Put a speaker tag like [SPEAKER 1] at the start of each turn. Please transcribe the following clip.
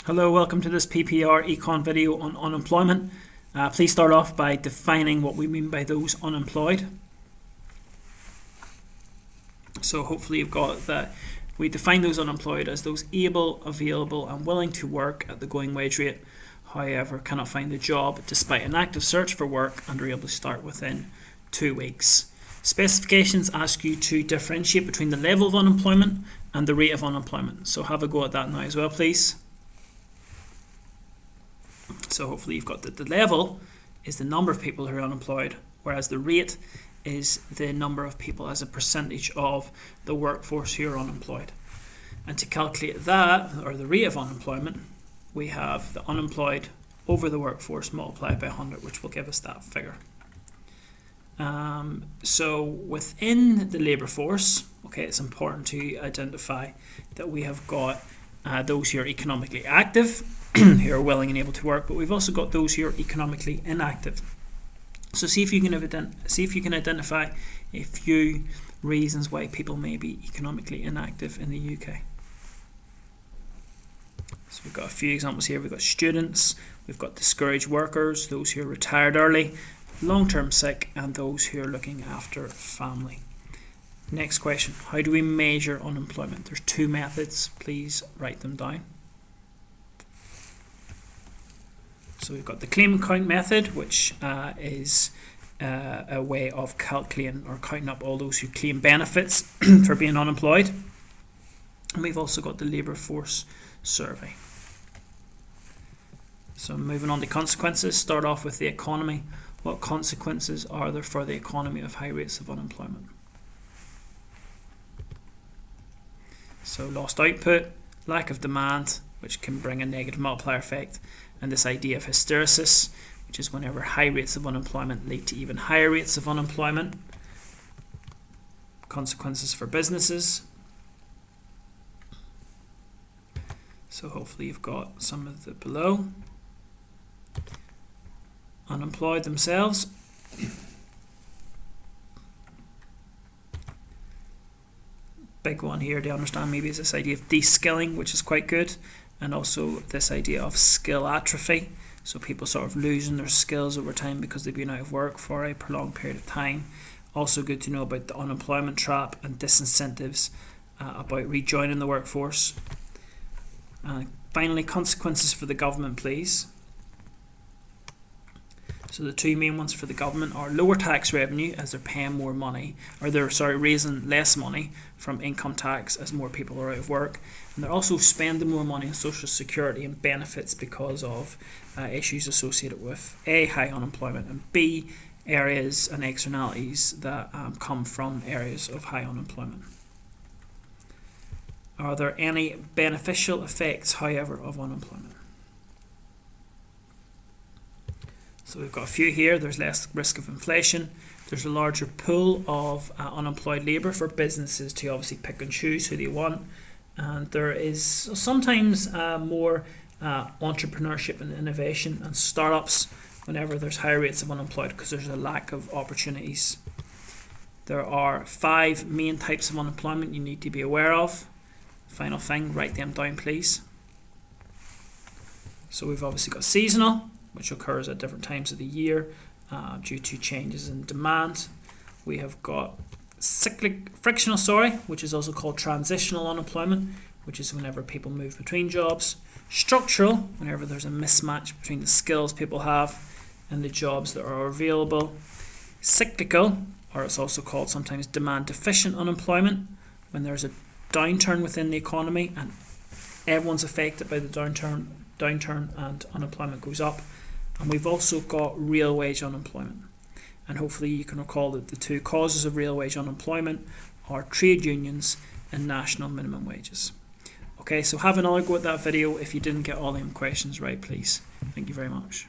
[SPEAKER 1] Hello, welcome to this PPR Econ video on unemployment. Please start off by defining what we mean by those unemployed. So hopefully you've got that. We define those unemployed as those able, available and willing to work at the going wage rate, however cannot find a job despite an active search for work and are able to start within 2 weeks. Specifications ask you to differentiate between the level of unemployment and the rate of unemployment. So have a go at that now as well, please. So hopefully you've got that the level is the number of people who are unemployed, whereas the rate is the number of people as a percentage of the workforce who are unemployed. And to calculate that, or the rate of unemployment, we have the unemployed over the workforce multiplied by 100, which will give us that figure. So within the labour force, okay, it's important to identify that we have got those who are economically active, who are willing and able to work, but we've also got those who are economically inactive. So see if you can identify a few reasons why people may be economically inactive in the UK. So we've got a few examples here. We've got students, we've got discouraged workers, those who are retired early, long-term sick, and those who are looking after family. Next question, how do we measure unemployment? There's 2 methods, please write them down. So we've got the claim and count method, which is a way of calculating or counting up all those who claim benefits for being unemployed. And we've also got the labour force survey. So moving on to consequences, start off with the economy. What consequences are there for the economy of high rates of unemployment? So lost output, lack of demand, which can bring a negative multiplier effect, and this idea of hysteresis, which is whenever high rates of unemployment lead to even higher rates of unemployment. Consequences for businesses. So hopefully you've got some of the below. Unemployed themselves. Big one here to understand maybe is this idea of de-skilling, which is quite good, and also this idea of skill atrophy, so people sort of losing their skills over time because they've been out of work for a prolonged period of time. Also good to know about the unemployment trap and disincentives about rejoining the workforce. Finally, consequences for the government, please. So the 2 main ones for the government are lower tax revenue as they're paying more money, or they're raising less money from income tax as more people are out of work, and they're also spending more money on social security and benefits because of issues associated with A, high unemployment, and B, areas and externalities that come from areas of high unemployment. Are there any beneficial effects, however, of unemployment? So we've got a few here. There's less risk of inflation. There's a larger pool of unemployed labour for businesses to obviously pick and choose who they want. And there is sometimes more entrepreneurship and innovation and startups whenever there's higher rates of unemployed because there's a lack of opportunities. There are 5 main types of unemployment you need to be aware of. Final thing, write them down please. So we've obviously got seasonal, which occurs at different times of the year due to changes in demand. We have got frictional, which is also called transitional unemployment, which is whenever people move between jobs. Structural, whenever there's a mismatch between the skills people have and the jobs that are available. Cyclical, or it's also called sometimes demand deficient unemployment, when there's a downturn within the economy and everyone's affected by the downturn and unemployment goes up. And we've also got real wage unemployment. And hopefully you can recall that the 2 causes of real wage unemployment are trade unions and national minimum wages. Okay, so have another go at that video if you didn't get all them questions right, please. Thank you very much.